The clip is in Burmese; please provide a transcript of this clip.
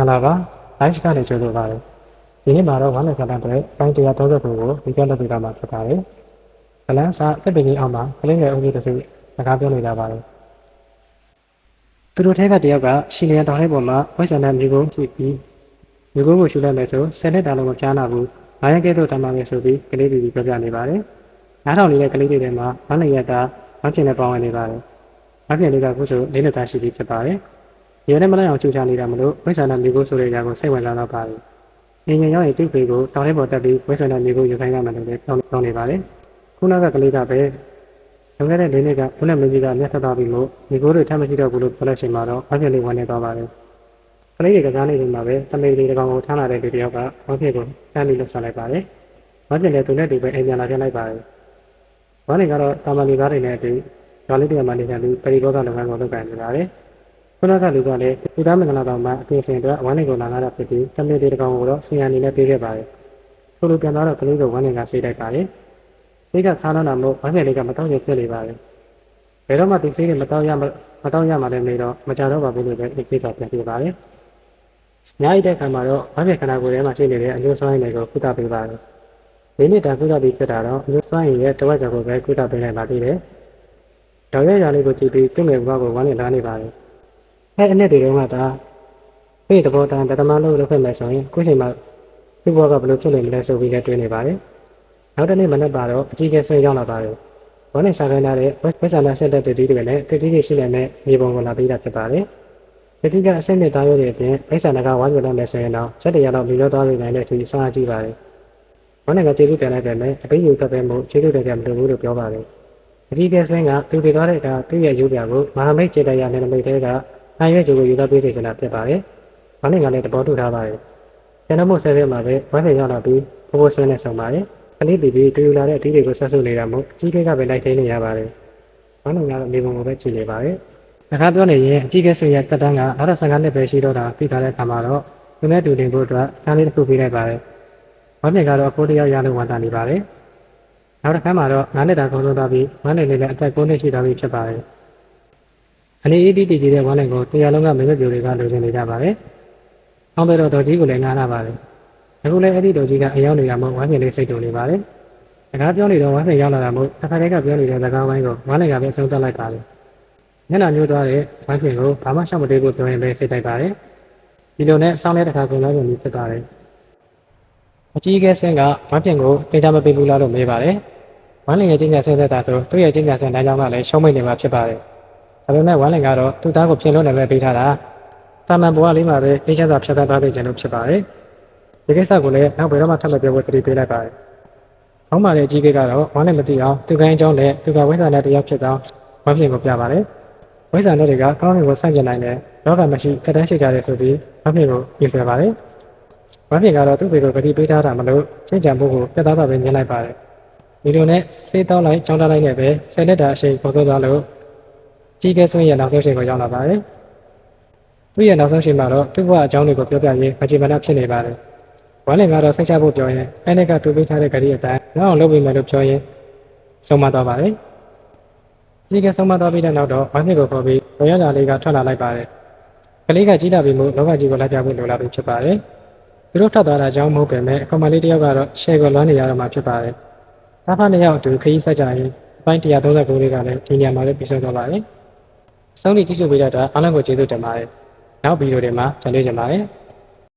င်္ဂလာပါလိုက်စ်ကနေကြိုဆိုပါရစေဒီနေ့မှာတော့ဝမ်းနယ်ကလန်တဲ့ပိုင်း130ခုကိုဒီကလုပ်ပေးတာမှာဖြစ်ပါတယ်ကလန်စာတက်ပင်ကြီးအောင်မှာကလင်းငယ်အုပ်ကြီးတစ်စုစကားပြောနေကြပါတယ်သူတို့ထဲကတယောက်ကရှီလျံတောင်ထဲပေါ်မှာဝိဆန်တဲ့မျိုးကုန်းကြည့်ပြီးမျိုးကုန်းကိုရှူလိုက်မယ်ဆို10နှစ်တာလုံးမကြားနာဘူး9ရက်ကဲတော့တမ်းပါမယ်ဆိုပြီးကလေးတွေပြောပြနေပါတယ်နားထောင်နေတဲ့ကလေးတွေထဲမှာဝမ်းနယ်ရတာဝမ်းပြင်နဲ့ပေါင်းဝင်နေပါတယ်ဝမ်းပြင်လေးကခုဆို၄နှစ်သားရှိပြီဖြစ်ပါတယ်ရဲနဲ့မလိုက်အောင်ချူချနေတာမလို့ဝိဆန်တဲ့မျိုးကုန်းဆိုတဲ့အရာကိုစိတ်ဝင်စားတော့ပါတယ်အင်းငယ်ရောက်ရင်တိတ်ဖေကိုတောင်ထဲပေါ်တက်ပြီးဝိဆန်တဲ့မျိုးကုန်းယူခိုင်းရမယ်လို့လည်းပြောနေပါတယ်ခုနကကလေးကပဲလွန်ခဲ့တဲ့၄နှစ်ကဘုနဲ့မင်းကြီးကမျက်ထပ်သွားပြီးလို့မိကိုတွေထမ်းမရှိတော့ဘူးလို့ပြောလိုက်ချိန်မှာတော့ဝမ်းပြင်လေးဝင်နေသွားပါတယ်ကလေးတွေကစားနေချိန်မှာပဲတမေလေးတစ်ကောင်ကိုထမ်းလာတဲ့လူတစ်ယောက်ကဝမ်းပြင်ကိုတန်းပြီးလှုပ်ဆောင်လိုက်ပါတယ်ဝမ်းပြင်လည်းသူနဲ့တူပဲအိမ်ပြန်လာပြန်လိုက်ပါတယ်ဝမ်းနေကတော့တာမန်လူသားတွေနဲ့အတူရွာလေးတွေကမှနေကြပြီးပရိဘောဂလုပ်ငန်းကိုလုပ်ကိုင်နေပါတယ်ခုနကလူကလည်းဒီသားမင်္ဂလာတော်မှာအပြင်ဆင်အတွက်ဝမ်းနေကိုလာငါတာဖြစ်ပြီးတမေလေးတစ်ကောင်ကိုတော့ဆင်ရအနေနဲ့ပေးခဲ့ပါတယ်ထို့လိုပြန်သွားတော့ကလေးကဝမ်းနေကစိတ်လိုက်ပါတယ်စိတ်ကခါတော့တာမို့ဝမ်းပြင်လေးကမတော့ရဖြစ်နေပါတယ်ဘယ်တော့မှဒီစိတ်နဲ့မတော့ရမှလည်းနေတော့မကြတော့ပါဘူးလို့ပဲဒီစိတ်ကပြန်ပြပါတယ်။ညအိတဲ့ခါမှာတော့ဝမ်းပြင်ခန္ဓာကိုယ်ထဲမှာရှိနေတဲ့အညိုးစွမ်းရည်တွေကိုကုသပေးပါတယ်။ဒီနေ့တန်ကုသပြီးဖြစ်တာတော့အညိုးစွမ်းရည်ရဲ့တဝက်ကျော်ကိုပဲကုသပေးနိုင်ပါသေးတယ်။တော်ရရလေးကိုကြည့်ပြီးသူ့ငယ်ဘဝကိုဝမ်းနေလာနေပါတယ်။အဲအနှစ်တွေတုန်းကဒါဖိသဘောတန်တသမလုံးလုပ်ခဲ့မယ်ဆိုရင်ခုချိန်မှာသူ့ဘဝကဘယ်လိုဖြစ်နေမလဲဆိုပြီးလည်းတွေးနေပါတယ်။နောက်တစ်နေ့မနက်ပါတော့အကြီးကဲဆွေးရောက်လာပါတယ်။ဝမ်းနေရှာခိုင်းထားတဲ့ဝက်ဆန်နာဆက်တဲ့တတိတွေနဲ့တတိတွေရှိနေတဲ့မြေပုံကိုလာပေးတာဖြစ်ပါတယ်။တတိကအစိမ့်နဲ့သားရိုးတွေအပြင်ဝက်ဆန်နာကဝမ်းပြတ်မယ်ဆိုရင်တော့ချက်တရတော့လူလို့သွားနိုင်တဲ့အထိဆွမ်းအားကြီးပါတယ်။ဝမ်းနေကကျေးဇူးတင်လိုက်တယ်နဲ့အပိယူတက်ပဲမို့ကျေးဇူးတင်ကြမလို့ဘူးလို့ပြောပါတယ်။တတိကဆွင်းကသူတွေသွားတဲ့အခါသူ့ရဲ့ရိုးပြကိုမဟာမိတ်ကျေတရနဲ့နမိတ်တဲကနိုင်ရွက်ကျိုးကိုယူသွားပေးနေကြတာဖြစ်ပါတယ်။ဝမ်းနေကလည်းသဘောတူထားပါတယ်။ကျန်တဲ့မို့ဆယ်ရက်မှာပဲဝမ်းနေရောက်လာပြီးဘိုးဘိုးဆွင်းနဲ့ဆုံပါတယ်။ကလေးပြီးတူယူလာတဲ့အသီးတွေကိုဆက်ဆုပ်နေတာမို့အကြီးကဲကပဲလိုက်ထိန်နေရပါတယ်။ဝမ်းနေကတော့မြေပုံကိုပဲကြည့်နေပါတယ်။အခါပြောနေရင်အကြီးကဲဆွေရဲ့တက်တန်းကနောက်တော့15နှစ်ပဲရှိတော့တာသိထားတဲ့အခါမှာတော့သူနဲ့တူတင်ဖို့အတွက်အခန်းလေးတစ်ခုပေးလိုက်ပါတယ်။ဝမ်းနေကတော့အဖိုးတယောက်ရလို့ဝန်တာနေပါတယ်။နောက်တစ်ခါမှာတော့9နှစ်တာကုန်ဆုံးသွားပြီးဝမ်းနေလေးလည်းအသက်9နှစ်ရှိသွားပြီဖြစ်ပါတယ်။အနေအေးပြီးတည်ကြည်တဲ့ဝမ်းနေကိုတရားလုံးကမိမပြိုတွေကလိုချင်နေကြပါတယ်။အောင်ပဲတော့တော်ကြီးကိုလည်းငားလာပါတယ်။အခုလည်းအဲ့ဒီတော်ကြီးကအယောင်နေတာမို့ဝမ်းနေလေးစိတ်တုန်နေပါတယ်။စကားပြောနေတော့ဝမ်းနေရောက်လာတာမို့တစ်ခါတည်းကပြောနေတဲ့စကားဝိုင်းကိုဝမ်းနေကပဲအဆုံးသတ်လိုက်ပါတယ်။ညနေညိုးသွားတဲ့ဝမ်းပြင်ကိုဘာမှရှောက်မတွေးဖို့ပြောရင်ပဲစိတ်တိုက်ပါတယ်။ဒီလိုနဲ့စောင်းတဲ့တစ်ခါကုန်လာကုန်ပြီဖြစ်ပါတယ်။အကြီးအကဲဆွင်းကဝမ်းပြင်ကိုတင်ကြမပေးဘူးလားလို့မေးပါတယ်။ဝမ်းလင်ရဲ့ကျင်းညာဆင်းသက်တာဆိုသူ့ရဲ့ကျင်းညာဆင်းတိုင်းကြောင်းကလည်းရှုံးမိတ်နေမှာဖြစ်ပါတယ်။ဒါပေမဲ့ဝမ်းလင်ကတော့သူ့သားကိုပြင်လို့လည်းပဲပေးထားတာ။တာမန်ဘဝလေးမှာပဲအေးချမ်းစွာဖြတ်သန်းသွားပေးခြင်းလို့ဖြစ်ပါတယ်။ဒီကိစ္စကိုလည်းနောက်ဘယ်တော့မှထပ်မပြောဖို့တတိပေးလိုက်ပါတယ်။ခေါင်းမာတဲ့အကြီးအကဲကတော့ဝမ်းလင်မသိအောင်သူကိုင်းအကြောင်းနဲ့သူကဝိဇ္ဇာနဲ့တရားဖြစ်ကြောင်းဝမ်းပြင်ကိုပြပါတယ်။ဝိဇ္ဇာနဲ့တွေကကောင်းကင်ကိုဆန့်ကျင်နိုင်တယ်လောကမရှိတက်တန်းရှိကြတယ်ဆိုပြီးဝမ်းပြင်ကိုယူဆပါတယ်ဝမ်းပြင်ကတော့သူ့ဘေကိုဂတိပေးထားတာမလို့ချိန်ကြံဖို့ကိုပြတ်သားတာပဲညှင်းလိုက်ပါတယ်ဒီလိုနဲ့စေးတောင်းလိုက်ကြောင်းထားလိုက်နဲ့ပဲဆယ်လက်တာအချိန်ပေါ်သွားသွားလို့ကြီးကဲဆွင်းရဲ့နောက်ဆုံးချိန်ကိုရောက်လာပါတယ်သူ့ရဲ့နောက်ဆုံးချိန်မှာတော့သူ့ဘဝအကြောင်းတွေကိုပြောပြရင်းမကြေမနပ်ဖြစ်နေပါတယ်ဝမ်းလင်ကတော့စိတ်ချဖို့ပြောရင်အဲ့ဒီကသူပေးထားတဲ့ဂတိအတိုင်းနောက်အောင်လုပ်ပေးမယ်လို့ပြောရင်ဆုံးမသွားပါတယ်ကြီးကဲဆုံးမသွားပြီးတဲ့နောက်တော့ဝမ်းပြင်ကိုခေါ်ပြီးဝရလာလေးကထွက်လာလိုက်ပါတယ်ကလေးကကြီးလာပြီးမို့လောကကြီးကိုလိုက်ပြဖို့လိုလာပြီဖြစ်ပါတယ်သူတို့ထွက်သွားတာကြောင့်မဟုတ်ပဲမဲ့အကောင်မလေးတယောက်ကတော့ရှယ်ကိုလွမ်းနေရတော့မှဖြစ်ပါတယ်။သားဖနှစ်ယောက်အတူခရီးဆက်ကြရင်အပိုင်း139လေးကလည်းဒီညမှာလည်းပြီးဆုံးသွားပါတယ်။အဆုံးထိကြည့်ရှုပေးကြတာအားလုံးကိုကျေးဇူးတင်ပါတယ်။နောက်ဗီဒီယိုတွေမှာပြန်တွေ့ကြပါမယ်။